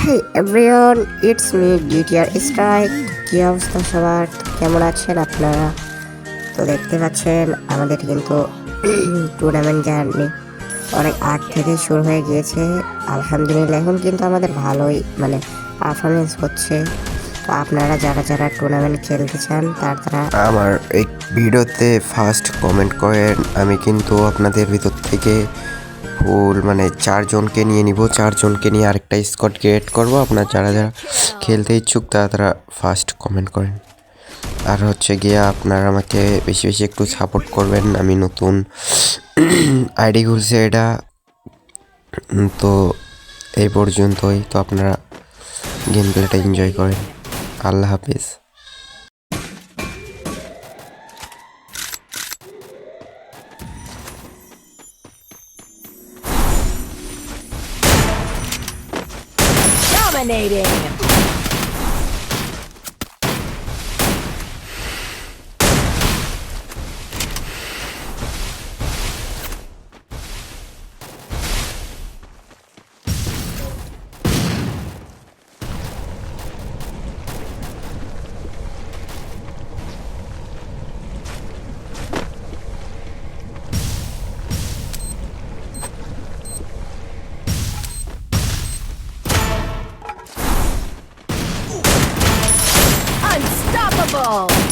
Hey everyone, it's me DTR strike. কী অবস্থা সবার? কেমন আছেন আপনারা? তো দেখতে পাচ্ছেন আমাদের কিন্তু টুর্নামেন্ট জার্নি অনেক আগ থেকে শুরু হয়ে গিয়েছে। আলহামদুলিল্লাহ এখন কিন্তু আমাদের ভালোই পারফরমেন্স হচ্ছে। তো আপনারা যারা যারা টুর্নামেন্ট খেলতে চান তারা আমার এই ভিডিওতে ফার্স্ট কমেন্ট করেন। আমি কিন্তু আপনাদের ভিতর থেকে ফুল 4জনকে নিয়ে নিব। 4জনকে নিয়ে আরেকটা স্কোয়াড ক্রিয়েট করব। আপনার যারা যারা খেলতে ইচ্ছুক তারা ফার্স্ট কমেন্ট করেন। আর হচ্ছে গিয়ে আপনারা আমাকে বেশি বেশি একটু সাপোর্ট করবেন। আমি নতুন আইডি খুলছি এটা। তো এই পর্যন্তই। তো আপনারা গেম প্লেটা এনজয় করেন। আল্লাহ হাফিজ। Dominating! Unstoppable!